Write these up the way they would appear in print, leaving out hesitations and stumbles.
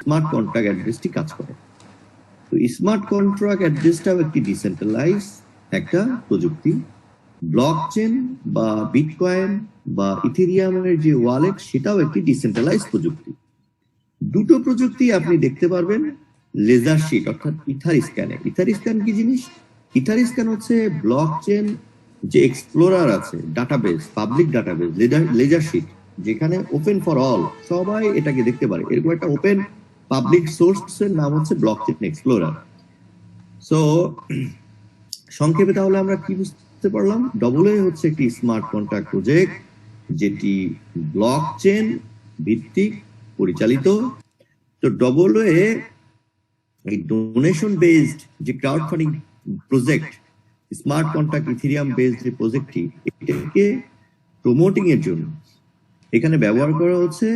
Smart contract অ্যাড্রেসটি কাজ করে। তো স্মার্ট কন্ট্রাক্ট অ্যাড্রেসটাও একটি ডিসেন্ট্রালাইজ একটা প্রযুক্তি। ব্লকচেন বা বিটকয়েন বা ইথেরিয়ামের যে ওয়ালেট, সেটাও একটি ডিসেন্ট্রালাইজ প্রযুক্তি। দুটো প্রযুক্তি আপনি দেখতে পারবেন লেজার শিট অর্থাৎ ইথার স্ক্যানে। ইথার স্ক্যান কি জিনিস? ইথার স্ক্যান হচ্ছে ব্লকচেন যে এক্সপ্লোরার আছে, database, public database, ledger sheet, যেখানে ওপেন ফর অল, সবাই এটাকে দেখতে পারে, এরকম একটা ওপেন পাবলিক সোর্সের নাম হচ্ছে ব্লকচেন এক্সপ্লোরার। সো সংক্ষেপে তাহলে আমরা কি বুঝতে পারলাম? ডবলওয়ে হচ্ছে একটি স্মার্ট কন্ট্রাক্ট প্রজেক্ট যেটি ব্লকচেন ভিত্তিক পরিচালিত। তো ডবলওয়ে এই ডোনেশন বেসড যে crowd funding project, smart contract Ethereum based যে প্রজেক্টটি, এটাকে প্রমোটিং এর জন্য এখানে ব্যবহার করা হচ্ছে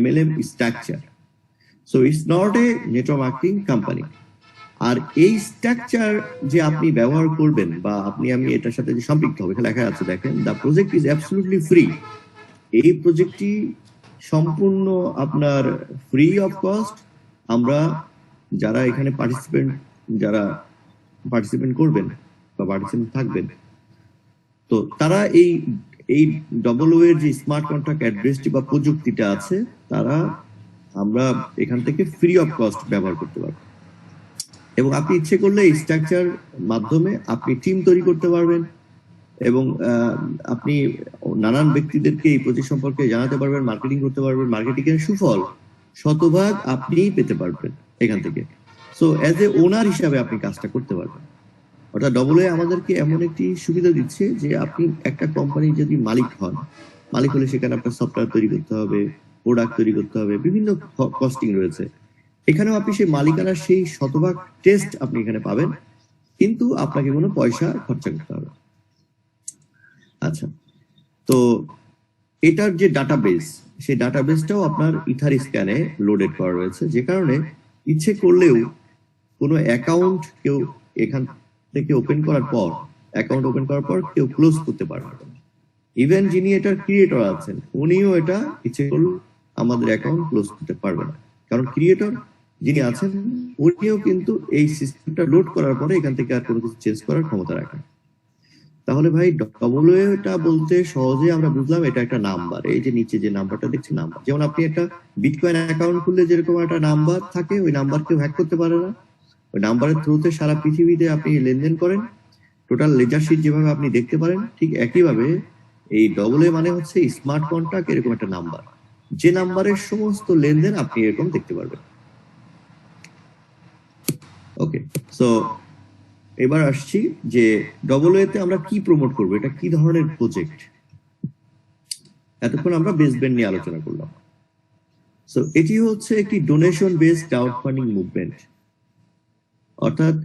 MLM structure. So it's not a network marketing company. আর এই স্ট্রাকচার যে আপনি ব্যবহার করবেন বা আমি এটার সাথে যে সম্পৃক্ত হবে, এখানে লেখা আছে দেখেন, the project is absolutely free. এই প্রজেক্টটি সম্পূর্ণ আপনার ফ্রি অফ কস্ট। আমরা যারা এখানে পার্টিসিপেন্ট করবেন বা পার্টিসিপেন্ট থাকবেন, তো তারা এই ডবলওয়ে এর যে স্মার্ট কন্ট্রাক্ট অ্যাড্রেসটি বা প্রযুক্তিটা আছে, তারা আমরা এখান থেকে ফ্রি অফ কস্ট ব্যবহার করতে পারবো। এবং আপনি ইচ্ছে করলে এই স্ট্রাকচার মাধ্যমে আপনি টিম তৈরি করতে পারবেন এবং আপনি নানান ব্যক্তিদেরকে এই প্রজেক্ট সম্পর্কে জানাতে পারবেন, মার্কেটিং করতে পারবেন। মার্কেটিং এর সুফল শতভাগ আপনিই পেতে পারবেন এখান থেকে। সো অ্যাজ এ ওনার হিসাবে আপনি কাজটা করতে পারবেন। অর্থাৎ ডবলওয়ে আমাদেরকে এমন একটি সুবিধা দিচ্ছে যে আপনি একটা কোম্পানির যদি মালিক হন, মালিক হলে সেখানে আপনার সফটওয়্যার তৈরি করতে হবে, প্রোডাক্ট তৈরি করতে হবে, বিভিন্ন কস্টিং রয়েছে। এখানেও আপনি সেই মালিকানার সেই শতভাগ টেস্ট আপনি এখানে পাবেন, কিন্তু আপনাকে কোনো পয়সা খরচা করতে হবে। আচ্ছা, তো এটার যে ডাটাবেস, সেই ডাটাবেসটাও আপনার ইথার স্ক্যানে লোডেড করা রয়েছে, যে কারণে ইচ্ছে করলেও কোনো অ্যাকাউন্ট কেউ এখান থেকে ওপেন করার পর কেউ ক্লোজ করতে পারবে না। ইভেন যিনি এটার ক্রিয়েটর আছেন, উনিও এটা ইচ্ছে করলে আমাদের অ্যাকাউন্ট ক্লোজ করতে পারবে না, কারণ ক্রিয়েটর যিনি আছেন উনিও কিন্তু এই সিস্টেমটা লোড করার পরে এখান থেকে আর কোনো কিছু চেঞ্জ করার ক্ষমতা রাখেন। তাহলে ভাই ডবলওয়েটা বলতে সহজে আমরা বুঝলাম এটা একটা নাম্বার। এই যে নিচে যে নাম্বারটা দেখছি নাম্বার, যেমন আপনি একটা বিটকয়েন অ্যাকাউন্ট খুললে যেরকম একটা নাম্বার থাকে, ওই নাম্বার কেউ হ্যাক করতে পারে না। ওই নাম্বারের থ্রুতে সারা পৃথিবীতে আপনি লেনদেন করেন, টোটাল লেজার শিট যেভাবে আপনি দেখতে পারেন, ঠিক একইভাবে এই ডবলওয়ে মানে হচ্ছে স্মার্ট কন্ট্রাক্ট এরকম একটা নাম্বার, যে নাম্বারের সমস্ত লেনদেন আপনি এরকম দেখতে পারবেন। ওকে, সো এবার আসছি যে ডবলওয়েতে আমরা কি প্রমোট করবো, এটা কি ধরনের প্রজেক্ট। এতক্ষণ আমরা বেস ব্যান্ড নিয়ে আলোচনা করলাম। সো এটি হচ্ছে একটি donation based crowd funding movement, অর্থাৎ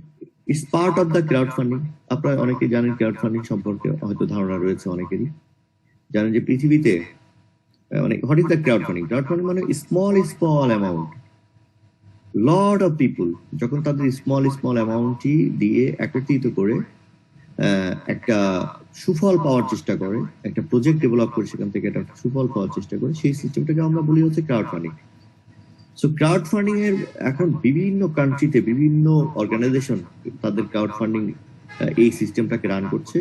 it's part of the crowd funding. আপনারা অনেকে জানেন ক্রাউড ফান্ডিং সম্পর্কে, হয়তো ধারণা রয়েছে অনেকেরই। জানেন যে পৃথিবীতে what is the crowd funding? Crowd funding মানে small amount, lot of people যখন তাদের স্মল অ্যামাউন্টটি দিয়ে একত্রিত করে একটা সুফল পাওয়ার চেষ্টা করে, একটা প্রজেক্ট ডেভেলপ করে সেখান থেকে একটা সুফল পাওয়ার চেষ্টা করে, সেই সিস্টেমটাকে আমরা বলি হচ্ছে crowd funding. So crowd funding এর এখন বিভিন্ন কান্ট্রিতে বিভিন্ন অর্গানাইজেশন তাদের ক্রাউড ফান্ডিং এই সিস্টেমটাকে রান করছে।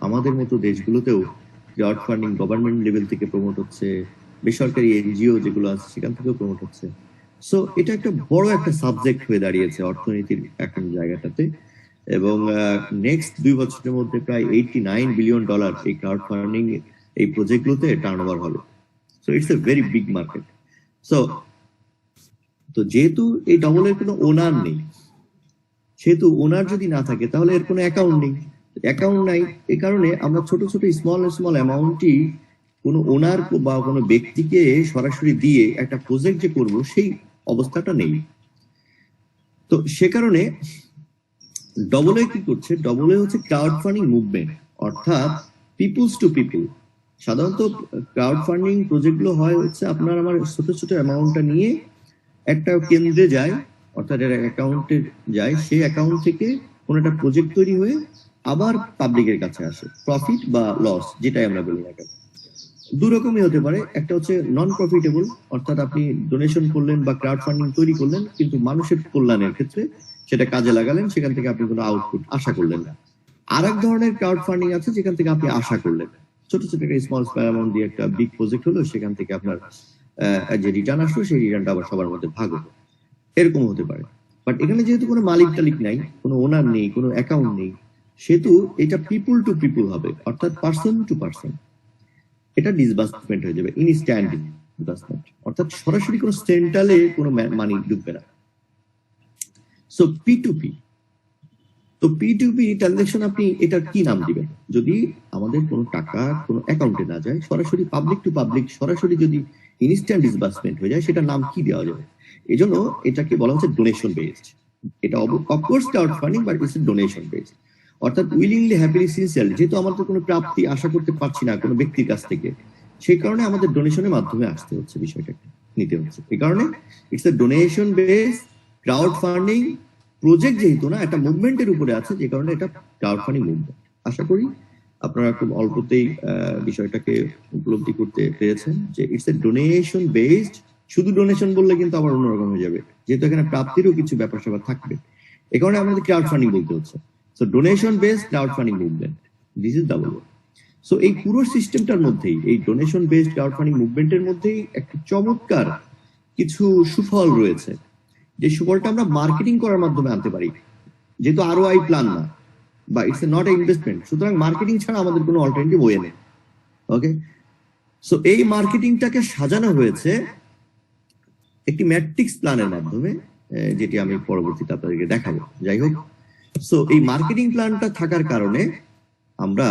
আমাদের মতো দেশগুলোতেও ক্রাউড ফান্ডিং গভর্নমেন্ট লেভেল থেকে প্রমোট হচ্ছে, বেসরকারি এনজিও যেগুলো আছে সেখান থেকেও প্রমোট হচ্ছে। সো এটা একটা বড় একটা সাবজেক্ট হয়ে দাঁড়িয়েছে অর্থনীতির এখন জায়গাটাতে, এবং নেক্সট 2 বছরের মধ্যে প্রায় $89 বিলিয়ন এই ক্রাউড ফান্ডিং এই প্রজেক্টগুলোতে টার্নওভার হবে। So it's a very big market. So তো যেহেতু এই ডবলের কোনো ওনার নেই, সেহেতু ওনার যদি না থাকে তাহলে এর কোনো অ্যাকাউন্ট নাই। এই কারণে আমরা ছোট স্মল অ্যামাউন্টই কোনো ওনার বা কোনো ব্যক্তিকে সরাসরি দিয়ে একটা প্রজেক্ট যে করবো সেই অবস্থাটা নেই। তো সে কারণে ডবলওয়ে কি করছে? ডবলওয়ে হচ্ছে ক্রাউড ফান্ডিং মুভমেন্ট, অর্থাৎ পিপুলস টু পিপুল। সাধারণত ক্রাউড ফান্ডিং প্রজেক্টগুলো হয় হচ্ছে আপনার আমার ছোট অ্যামাউন্টটা নিয়ে একটা কেন্দ্রে যায়, অর্থাৎ অ্যাকাউন্টে যায়, সেই অ্যাকাউন্ট থেকে কোনো একটা প্রজেক্ট তৈরি হয়ে আবার পাবলিকের কাছে আসে, প্রফিট বা লস যেটাই আমরা বলি না কেন। দু রকমই হতে পারে। একটা হচ্ছে নন প্রফিটেবল, অর্থাৎ আপনি ডোনেশন করলেন বা ক্রাউড ফান্ডিং তৈরি করলেন, কিন্তু মানুষের কল্যাণের ক্ষেত্রে সেটা কাজে লাগালেন, সেখান থেকে আপনি কোনো আউটপুট আশা করলেন না। আর এক ধরনের ক্রাউড ফান্ডিং আছে যেখান থেকে আপনি আশা করলেন, ছোট ছোট একটা স্মল অ্যামাউন্ট দিয়ে একটা বিগ প্রজেক্ট হলো, সেখান থেকে আপনার যে রিটার্ন আসলো সেই রিটার্নটা আবার সবার মধ্যে ভাগ হলো, এরকম হতে পারে। বাট এখানে যেহেতু কোনো মালিক টালিক নাই, কোনো ওনার নেই, কোনো অ্যাকাউন্ট নেই, সেহেতু এটা পিপুল টু পিপুল হবে, অর্থাৎ পার্সন টু পার্সন। এটা ডিসবার্সমেন্ট হয়ে যাবে, ইনস্ট্যান্ট ডিসবার্সমেন্ট, অর্থাৎ সরাসরি কোনো সেন্ট্রালে কোনো মানি ঢুকবে না। সো পি2পি, তো পি2পি ট্রানজাকশন আপনি এটার কি নাম দিবেন? যদি আমাদের কোনো টাকা কোনো অ্যাকাউন্টে না যায়, সরাসরি পাবলিক টু পাবলিক, সরাসরি যদি ইনস্ট্যান্ট ডিসবার্সমেন্ট হয়ে যায়, সেটার নাম কি দেওয়া যাবে? এজন্য এটাকে বলা হচ্ছে ডোনেশন বেসড। এটা of course crowd funding, but it's donation based, অর্থাৎ উইলিংলি, হ্যাপিলি, সিনসিয়ারলি। যেহেতু আমাদের কোনো প্রাপ্তি আশা করতে পারছি না কোনো ব্যক্তির কাছ থেকে, সেই কারণে আমাদের ডোনেশনের মাধ্যমে আসতে হচ্ছে, বিষয়টাকে নিতে হচ্ছে। এই কারণে it's a donation based crowd funding project, যেহেতু না একটা মুভমেন্টের উপরে আছে, যে কারণে এটা ক্রাউড ফান্ডিং মুভমেন্ট। আশা করি আপনারা খুব অল্পতেই বিষয়টাকে উপলব্ধি করতে পেরেছেন যে ইটস এ ডোনেশন বেসড। শুধু ডোনেশন বললে কিন্তু আবার অন্যরকম হয়ে যাবে, যেহেতু এখানে প্রাপ্তিরও কিছু ব্যাপার স্যাপার থাকবে, এ কারণে আমাদের ক্রাউড ফান্ডিং বলতে হচ্ছে। So donation based crowd funding movement, this is double. So এই পুরো সিস্টেমটার মধ্যেই, এই ডোনেশন বেসড ক্রাউড ফান্ডিং মুভমেন্টের মধ্যেই একটা চমৎকার কিছু সুফল রয়েছে, যে সুফলটা আমরা মার্কেটিং করার মাধ্যমে আনতে পারি। যেহেতু ROI প্ল্যান না, বা it's a not a investment, সুতরাং মার্কেটিং ছাড়া আমাদের কোনো অল্টারনেটিভ ওয়ে নেই। ওকে, সো এই মার্কেটিংটাকে সাজানো হয়েছে একটি ম্যাট্রিক্স প্ল্যানের মাধ্যমে, যেটি আমি পরবর্তীতে আপনাদেরকে দেখাবো। যাই হোক, সো এই মার্কেটিং প্ল্যানটা থাকার কারণে আমরা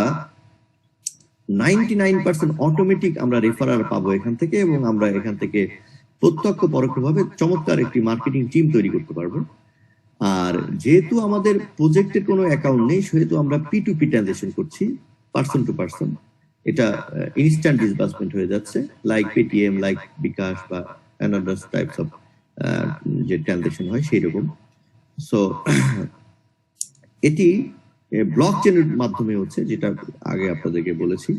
99% অটোমেটিক আমরা রেফারার পাবো এখান থেকে, এবং আমরা এখান থেকে প্রত্যক্ষ পরোক্ষভাবে চমৎকার একটি মার্কেটিং টিম তৈরি করতে পারবো। আর যেহেতু আমাদের প্রজেক্টের কোনো অ্যাকাউন্ট নেই, সেহেতু আমরা পি2পি ট্রানজাকশন করছি, পার্সন টু পার্সন। এটা ইনস্ট্যান্ট ডিসবার্সমেন্ট হয়ে যাচ্ছে, লাইক পেটিএম, লাইক বিকাশ, বা অ্যানাদার টাইপস অফ যে ট্রানজাকশন হয় সেই রকম। সো এটি ব্লক চেনের মাধ্যমে হচ্ছে, যেটা আগে আপনাদেরকে বলেছি।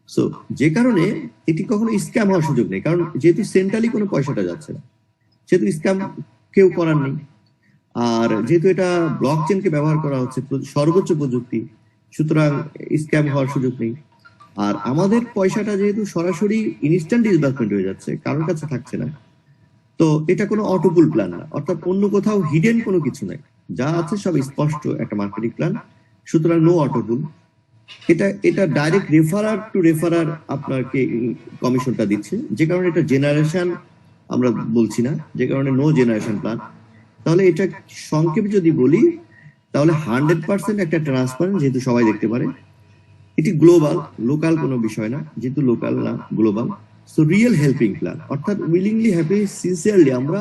সো যে কারণে এটি কখনো স্ক্যাম হওয়ার সুযোগ নেই, কারণ যেহেতু সেন্ট্রালি কোনো পয়সাটা যাচ্ছে না, সেহেতু স্ক্যাম কেউ করার নেই। আর যেহেতু এটা ব্লক চেনকে ব্যবহার করা হচ্ছে, সর্বোচ্চ প্রযুক্তি, সুতরাং স্ক্যাম হওয়ার সুযোগ নেই। আর আমাদের পয়সাটা যেহেতু সরাসরি ইনস্ট্যান্ট ডিসবার্সমেন্ট হয়ে যাচ্ছে, কারোর কাছে থাকছে না, তো এটা কোনো অটোপুল প্ল্যান না, অর্থাৎ অন্য কোথাও হিডেন কোনো কিছু নাই, যা আছে সব স্পষ্ট একটা মার্কেটিং প্ল্যান। সুতরাং নো অটোপুল। এটা ডাইরেক্ট রেফারার টু রেফারার আপনাকে কমিশনটা দিচ্ছে, যে কারণে এটা জেনারেশন আমরা বলছি না, যে কারণে নো জেনারেশন প্ল্যান। তাহলে এটা সংক্ষেপে যদি বলি, তাহলে 100% একটা ট্রান্সপারেন্ট, যেহেতু সবাই দেখতে পারে। এটি গ্লোবাল, লোকাল কোনো বিষয় না, যেহেতু লোকাল না, global. So real helping plan, অর্থাৎ উইলিংলি, হ্যাপি, সিনসিয়ারলি আমরা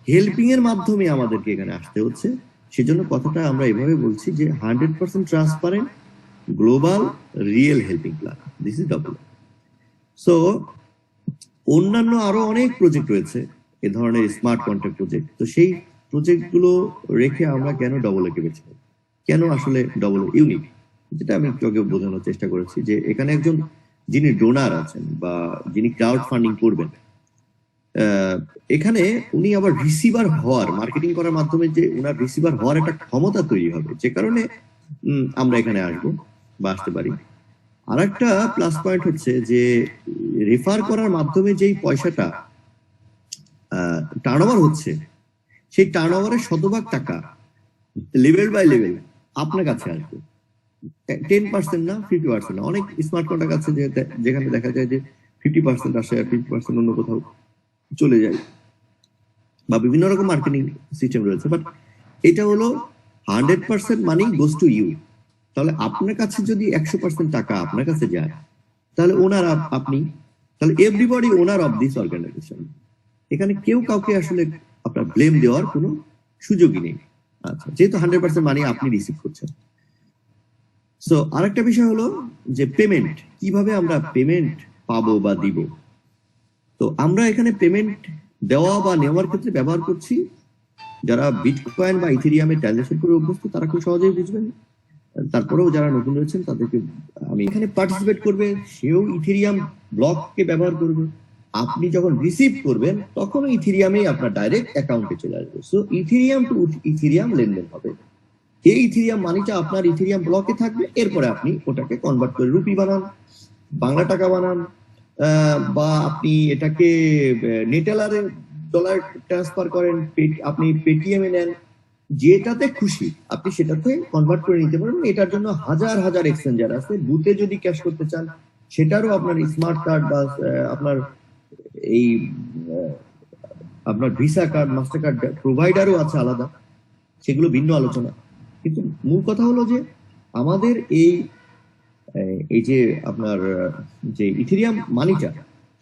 হেল্পিং এর মাধ্যমে আমাদেরকে এখানে আসতে হচ্ছে। সেজন্য কথাটা আমরা এভাবে বলছি যে 100% transparent, global, real helping plan, this is double. So অন্যান্য আরো অনেক প্রজেক্ট রয়েছে এ ধরনের স্মার্ট কন্ট্রাক্ট প্রজেক্ট। তো সেই প্রজেক্টগুলো রেখে আমরা কেন ডবল একে বেছে নেব? কেন আসলে ডবল ইউনিক? যেটা আমি একটু আগে বোঝানোর চেষ্টা করেছি, যে এখানে একজন যিনি ডোনার আছেন বা যিনি ক্রাউড ফান্ডিং করবেন, এখানে উনি আবার রিসিভার হওয়ার, মার্কেটিং করার মাধ্যমে যে উনার রিসিভার হওয়ার একটা ক্ষমতা তৈরি হবে, যে কারণে আমরা এখানে আসবো বা আসতে পারি। আর একটা প্লাস পয়েন্ট হচ্ছে যে রেফার করার মাধ্যমে যেই পয়সাটা টার্নওভার হচ্ছে, সেই টার্নওভারের শতভাগ টাকা লেভেল বাই লেভেল আপনার কাছে আসবে। 10% না, 50% না। অনেক স্মার্ট কন্ট্রাক্ট আছে যেখানে দেখা যায় যে 50% আসে আর 50% অন্য কোথাও চলে যায়, বা বিভিন্ন রকম মার্কেটিং সিস্টেম রয়েছে। বাট এটা হলো 100% মানি গোস টু ইউ। তাহলে আপনার কাছে যদি 100% টাকা আপনার কাছে যায়, তাহলে ওনার আপনি, তাহলে everybody owner of this organisation. এখানে কেউ কাউকে আসলে আপনার ব্লেম দেওয়ার কোনো সুযোগই নেই। আচ্ছা, যেহেতু 100% মানি আপনি রিসিভ করছেন। সো আরেকটা বিষয় হলো যে পেমেন্ট, কিভাবে আমরা পেমেন্ট পাবো বা দিব। তো আমরা এখানে পেমেন্ট দেওয়া বা নেওয়ার ক্ষেত্রে ব্যবহার করছি, যারা বিটকয়েন বা ইথেরিয়ামে ট্রানজাকশন করে অভ্যস্ত তারা খুব সহজেই বুঝবেন। তারপরেও যারা নতুন রয়েছেন তাদেরকে আমি, এখানে পার্টিসিপেট করবে, সেও ইথেরিয়াম ব্লককে ব্যবহার করবে। আপনি যখন রিসিভ করবেন তখন ইথেরিয়ামে আপনার ডাইরেক্ট অ্যাকাউন্টে চলে আসবে। সো ইথেরিয়াম টু ইথেরিয়াম লেনদেন হবে। এই ইথেরিয়াম মানিটা আপনার ইথেরিয়াম ব্লকে থাকবে, এরপরে আপনি ওটাকে কনভার্ট করে রুপি বানান, বাংলা টাকা বানান, বা আপনি এটাকে নেটেলারে ডলার ট্রান্সফার করেন, আপনি পেটিএম এ নেন, যেটাতে খুশি আপনি সেটাতে কনভার্ট করে নিতে পারবেন। এটার জন্য হাজার হাজার এক্সচেঞ্জার আছে। বুথে যদি ক্যাশ করতে চান সেটারও আপনার স্মার্ট কার্ড বা আপনার এই আপনার ভিসা কার্ড, মাস্টার কার্ড প্রোভাইডারও আছে আলাদা, সেগুলো ভিন্ন আলোচনা। কিন্তু মূল কথা হলো যে আমাদের এই যে আপনার যে ইথেরিয়াম মানিটা,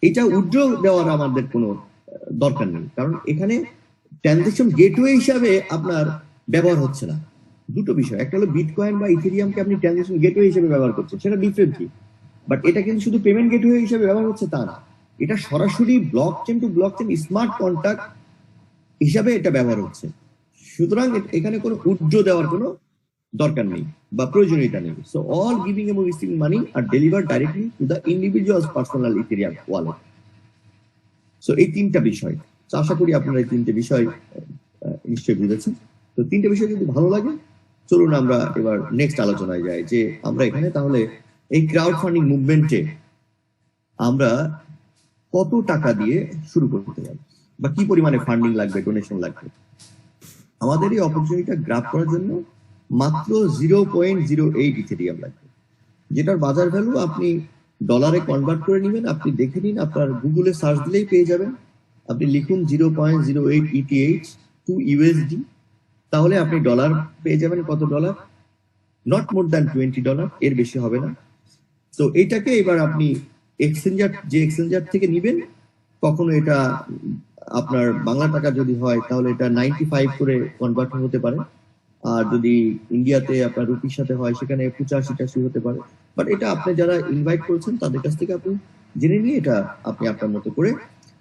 এটা উইথড্র দেওয়ার আমাদের কোনো দরকার নেই, কারণ এখানে ট্রানজাকশন গেটওয়ে হিসাবে আপনার ব্যবহার হচ্ছে না। দুটো বিষয়, একটা হলো বিটকয়েন বা ইথেরিয়ামকে আপনি ট্রানজাকশন গেটওয়ে হিসেবে ব্যবহার করছেন, সেটা ডিফারেন্ট কি, বাট এটা কিন্তু শুধু পেমেন্ট গেটওয়ে হিসেবে ব্যবহার হচ্ছে তা না, এটা সরাসরি blockchain to blockchain smart contract হিসাবে এটা ব্যবহার হচ্ছে। সুতরাং এখানে কোনো উইথড্র দেওয়ার কোনো দরকার নেই বা প্রয়োজনীয়তা নেই। সো অল গিভিং এবং রিসিভিং মানি আর deliver directly to the individuals personal Ethereum wallet. So এই তিনটা বিষয়, আশা করি আপনারা এই তিনটে বিষয় নিশ্চয়ই বুঝেছেন। তো তিনটে বিষয় যদি ভালো লাগে, চলুন আমরা এবার নেক্সট আলোচনায় যাই, যে আমরা এখানে তাহলে এই ক্রাউড ফান্ডিং মুভমেন্টে আমরা কত টাকা দিয়ে শুরু করতে পারি বা কি পরিমাণে ফান্ডিং লাগবে, ডোনেশন লাগবে। আমাদের এই অপরচুনিটিটা গ্রাব করার জন্য মাত্র 0.08 ইথেরিয়াম লাগবে, যেটার বাজার ভ্যালু আপনি ডলারে কনভার্ট করে নেবেন। আপনি দেখে নিন, আপনার গুগলে সার্চ দিলেই পেয়ে যাবেন। আপনি লিখুন 0.08 ETH টু USD, তাহলে আপনি ডলার পেয়ে যাবেন। কত ডলার? নট মোর দ্যান $20, এর বেশি হবে না। তো এটাকে এবার আপনি এক্সচেঞ্জার থেকে নিবেন। কখনো এটা আপনার বাংলা টাকা যদি হয় তাহলে এটা 95 করে কনভার্ট হতে পারে, আর যদি ইন্ডিয়াতে আপনার রুপির সাথে হয় সেখানে 85-80 হতে পারে। বাট এটা আপনি যারা ইনভাইট করেছেন তাদের কাছ থেকে আপনি জেনে নিয়ে এটা আপনি আপনার মতো করে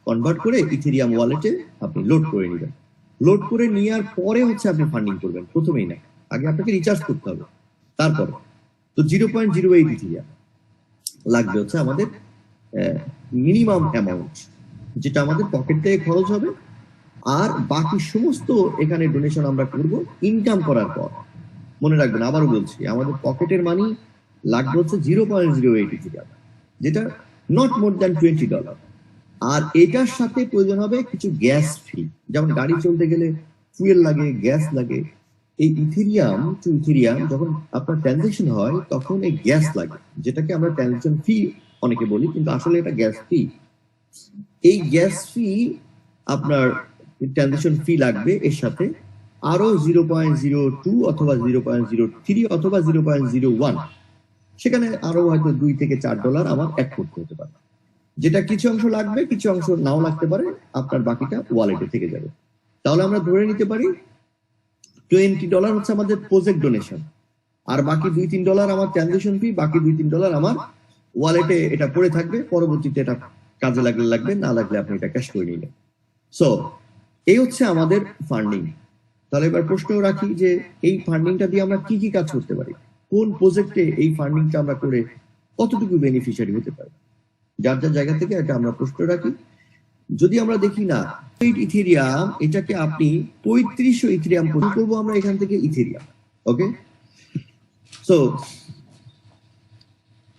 কনভার্ট করে ইথেরিয়াম ওয়ালেটে আপনি লোড করে নেবেন। লোড করে নেওয়ার পরে হচ্ছে আপনি ফান্ডিং করবেন, প্রথমেই না, আগে আপনাকে রিচার্জ করতে হবে। তারপরে তো 0.08 ইথেরিয়াম লাগবে হচ্ছে আমাদের মিনিমাম অ্যামাউন্ট, যেটা আমাদের পকেট থেকে খরচ হবে। আর বাকি সমস্ত এখানে ডোনেশন আমরা করব ইনকাম করার পর। মনে রাখবেন, আবারও বলছি, আমাদের পকেটের মানি লাগবে হচ্ছে 0.08 ইথেরিয়াম, যেটা নট মোর দ্যান $20। আর এটার সাথে প্রয়োজন হবে কিছু গ্যাস ফি, যেমন গাড়ি চলতে গেলে ফুয়েল লাগে, গ্যাস লাগে। এই ইথেরিয়াম টু ইথেরিয়াম যখন আপনার ট্রানজাকশন হয় তখন এই গ্যাস লাগে, যেটাকে আমরা ট্রানজাকশন ফি অনেকে বলি, কিন্তু আসলে এটা গ্যাস ফি। এই গ্যাস ফি আপনার ট্রানজাকশন ফি লাগবে, এর সাথে আরো 0.02 অথবা 0.03 অথবা 0.01, সেখানে আরো হয়তো $2 থেকে $4 আমার অ্যাড করতে হতে পারে, যেটা কিছু অংশ লাগবে, কিছু অংশ নাও লাগতে পারে, আপনার বাকিটা ওয়ালেটে থেকে যাবে। তাহলে আমরা ধরে নিতে পারি $20 হচ্ছে আমাদের প্রজেক্ট ডোনেশন, আর বাকি $2-3 আমার ট্রানজাকশন ফি, বাকি $2-3 আমার ওয়ালেটে এটা পড়ে থাকবে, পরবর্তীতে এটা কাজে লাগবে, না লাগলে আপনি এটা ক্যাশ করে নিলেন। সো এই হচ্ছে আমাদের ফান্ডিং। তাহলে এবার প্রশ্ন রাখি যে এই ফান্ডিংটা দিয়ে আমরা কি কি কাজ করতে পারি, কোন প্রজেক্টে এই ফান্ডিংটা আমরা করে কতটুকু বেনিফিশিয়ারি হতে পারি, যার যার জায়গা থেকে এটা আমরা প্রশ্ন রাখি। যদি আমরা দেখি না ইথেরিয়াম, এটাকে আপনি 3500 ইথেরিয়াম করবো আমরা এখান থেকে ইথেরিয়াম। ওকে, সো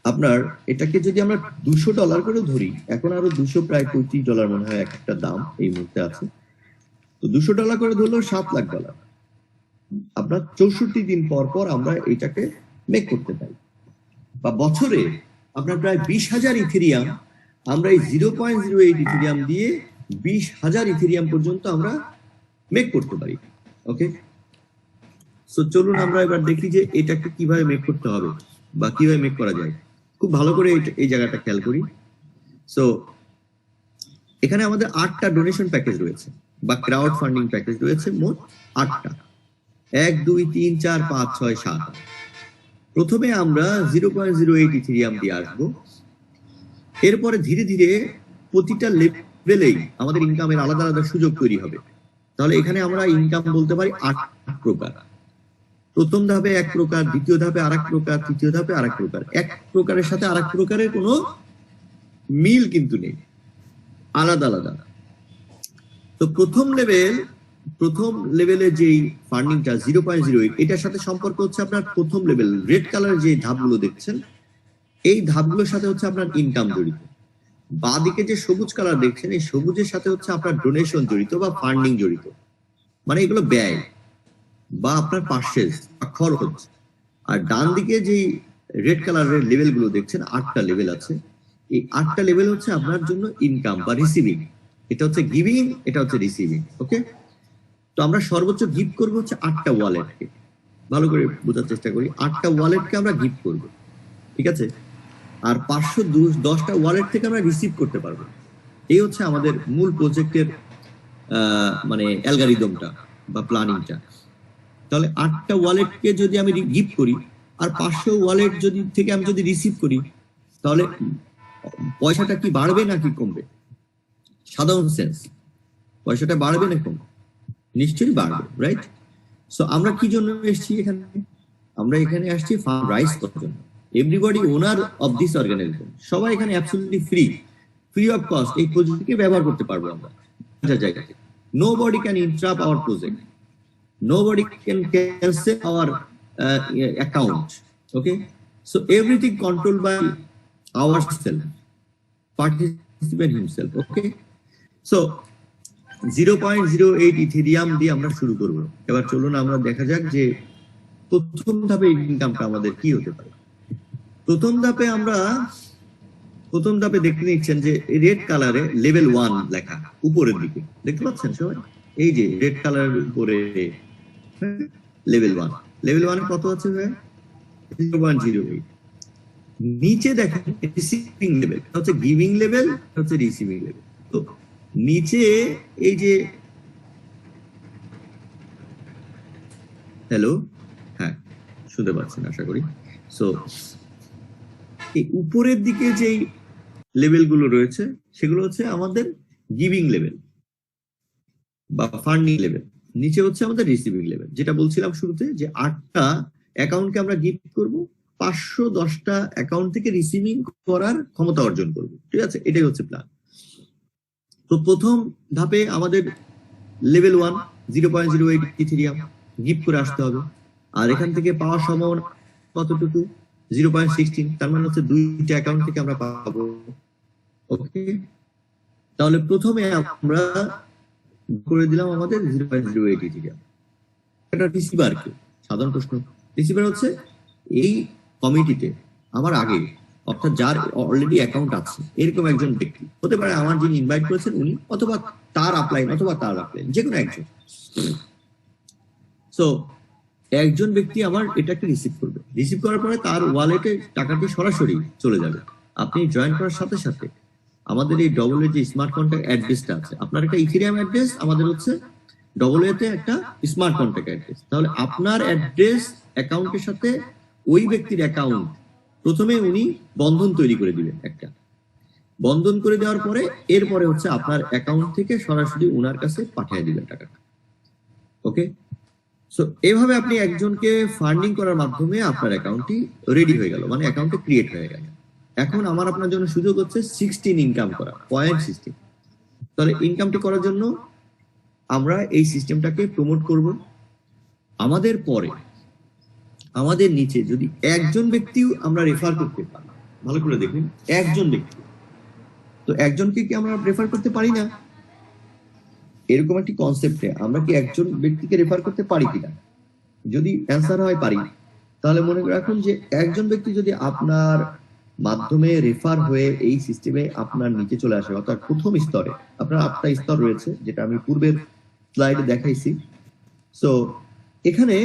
আপনার এটাকে যদি আমরা $200 করে ধরি, এখন আরো 200 প্রায় $35 মনে হয় একটা দাম এই মুহূর্তে আছে, তো $200 করে ধরলেও $7 লাখ। আপনার 64 দিন পর পর আমরা এটাকে মেক করতে পারি, বা বছরে আপনার প্রায় 20,000 ইথেরিয়াম আমরা এই 0.08 ইথেরিয়াম দিয়ে 20,000 ইথেরিয়াম পর্যন্ত আমরা মেক করতে পারি। ওকে, সো চলুন আমরা এবার দেখি যে এটাকে কিভাবে মেক করতে হবে বা কিভাবে মেক করা যায়। খুব ভালো করে এই জায়গাটা খেয়াল করি। সো এখানে আমাদের 8টা ডোনেশন প্যাকেজ রয়েছে বা ক্রাউড ফান্ডিং প্যাকেজ রয়েছে, মোট 8টা, 1 2 3 4 5 6 7। প্রথমে আমরা 0.08 ইথেরিয়াম দিয়ে আসবো, এরপরে ধীরে ধীরে প্রতিটা লেভেলেই আমাদের ইনকামের আলাদা আলাদা সুযোগ তৈরি হবে। তাহলে এখানে আমরা ইনকাম বলতে পারি 8 প্রকার। প্রথম ধাপে 1 প্রকার, দ্বিতীয় ধাপে আরেক প্রকার, তৃতীয় ধাপে আরেক প্রকার। এক প্রকারের সাথে আরেক প্রকারের কোনো মিল কিন্তু নেই, আলাদা আলাদা। তো প্রথম লেভেলের যেই ফান্ডিংটা 0.08, এটার সাথে সম্পর্ক হচ্ছে আপনার প্রথম লেভেল রেড কালারের যে ধাপগুলো দেখছেন, এই ধাপগুলোর সাথে হচ্ছে আপনার ইনকাম জড়িত। বাঁদিকে যে সবুজ কালার দেখছেন, এই সবুজের সাথে হচ্ছে আপনার ডোনেশন জড়িত বা ফান্ডিং জড়িত, মানে এগুলো ব্যয় বা আপনার পারচেজ বা খরচ। আর ডান দিকে যে রেড কালারের লেভেল গুলো দেখছেন, 8টা লেভেল আছে, এই 8টা লেভেল হচ্ছে আপনার জন্য ইনকাম বা রিসিভিং। এটা হচ্ছে গিভিং, এটা হচ্ছে রিসিভিং। ওকে, তো আমরা সর্বোচ্চ গিফট করবো হচ্ছে 8টা ওয়ালেটকে। ভালো করে বোঝার চেষ্টা করি, 8টা ওয়ালেটকে আমরা গিফট করব, ঠিক আছে? আর 510টা ওয়ালেট থেকে আমরা রিসিভ করতে পারবো। এই হচ্ছে আমাদের মূল প্রজেক্টের মানে অ্যালগরিদমটা বা প্ল্যানিংটা। তাহলে 8টা ওয়ালেটকে যদি আমি গিফট করি আর 500 ওয়ালেট থেকে আমি যদি রিসিভ করি, তাহলে পয়সাটা কি বাড়বে নাকি কমবে? সাধারণ সেন্স, পয়সাটা বাড়বে না কমবে? নিশ্চয়ই বাড়বে, রাইট? সো আমরা কি জন্য এসেছি এখানে? আমরা এখানে আসছি ফান্ড রাইজ করার জন্য। Everybody owner of this organisation, সবাই এখানে অ্যাবসলিউটলি ফ্রি অফ কস্ট এই প্রজেক্টকে ব্যবহার করতে পারবো আমরা জায়গাতে। Nobody can interrupt our project, nobody can cancel our account. Okay, so everything controlled by ourselves, participant himself. Okay, so 0.08 Ethereum দিয়ে আমরা শুরু করব। এবার চলুন আমরা দেখা যাক যে প্রথম ধাপে ইনকামটা আমাদের কি হতে পারে। প্রথম ধাপে দেখতে নিচ্ছেন যে রেড কালারে লেভেল 1 লেখা উপরের দিকে, দেখতে পাচ্ছেন সবাই? এই যে রেড কালারের উপরে লেভেল 1 কত আছে ভাই? 0.08। নিচে দেখেন রিসিভিং লেভেল, হচ্ছে গিভিং লেভেল, হচ্ছে রিসিভিং লেভেল। তো নিচে এই যে হ্যালো, হ্যাঁ শুনতে পাচ্ছেন আশা করি। সো এই উপরের দিকে যেই লেভেলগুলো রয়েছে সেগুলো হচ্ছে আমাদের গিভিং লেভেল বা ফান্ডিং লেভেল। নিচে হচ্ছে আমাদের রিসিভিং লেভেল, যেটা বলছিলাম শুরুতে যে 8টা অ্যাকাউন্টকে আমরা গিফট করব, 510টা অ্যাকাউন্ট থেকে রিসিভিং করার ক্ষমতা অর্জন করব, ঠিক আছে? এটাই হচ্ছে প্ল্যান। তো প্রথম ধাপে আমাদের লেভেল 1 0.08 ইথেরিয়াম গিফট করে আসতে হবে। আর এখান থেকে পাওয়ার সম্ভাবনা কতটুকু? 0.16, তার মানে হচ্ছে 2টা অ্যাকাউন্ট থেকে আমরা পাবো। ওকে, তাহলে প্রথমে আমরা করে দিলাম আমাদের 0.08 ইথেরিয়াম। এটা রিসিভার কি? সাধারণ প্রশ্ন। রিসিভার হচ্ছে এই কমিটিতে আমার আগে, অর্থাৎ যার অলরেডি অ্যাকাউন্ট আছে, এরকম একজন ব্যক্তি হতে পারে, আমার যিনি ইনভাইট করেছেন উনি, অথবা তার আপলাইন, যে কোনো একজন। সো একজন ব্যক্তি আমার এটাকে রিসিভ করবে, রিসিভ করার পরে তার ওয়ালেটে টাকাটি সরাসরি চলে যাবে। আপনি জয়েন করার সাথে সাথে আমাদের এই ডবল যে স্মার্ট কন্ট্যাক্ট অ্যাড্রেসটা আছে, আপনার একটা ইথেরিয়াম অ্যাড্রেস, আমাদের হচ্ছে ডবল এতে একটা স্মার্ট কন্ট্যাক্ট অ্যাড্রেস। তাহলে আপনার অ্যাড্রেস অ্যাকাউন্টের সাথে ওই ব্যক্তির অ্যাকাউন্ট, প্রথমে উনি বন্ধন তৈরি করে দিবেন, একটা বন্ধন করে দেওয়ার পরে এরপরে হচ্ছে আপনার অ্যাকাউন্ট থেকে সরাসরি ওনার কাছে পাঠিয়ে দিবেন টাকাটা। ওকে, সো এভাবে আপনি একজনকে ফান্ডিং করার মাধ্যমে আপনার অ্যাকাউন্টটি রেডি হয়ে গেল, মানে অ্যাকাউন্টটি ক্রিয়েট হয়ে গেল। এখন আমার আপনার জন্য সুযোগ হচ্ছে 16 ইনকাম করা, 0.16। তাহলে ইনকামটি করার জন্য আমরা এই সিস্টেমটাকে প্রমোট করব। আমাদের পরে আমাদের নিচে যদি একজন ব্যক্তিও আমরা রেফার করতে পারি, ভালো করে দেখুন, একজন ব্যক্তি, তো একজনকে কি আমরা রেফার করতে পারি না? এরকম একটি কনসেপ্টে আমরা কি একজন ব্যক্তিকে রেফার করতে পারি কিনা? যদি অ্যান্সার হয় পারি, তাহলে মনে রাখুন যে একজন ব্যক্তি যদি আপনার মাধ্যমে রেফার হয়ে এই সিস্টেমে আপনার নিচে চলে আসে, অর্থাৎ প্রথম স্তরে, আপনার 8টা স্তর রয়েছে যেটা আমি পূর্বের স্লাইডে দেখাইছি। সো এখানে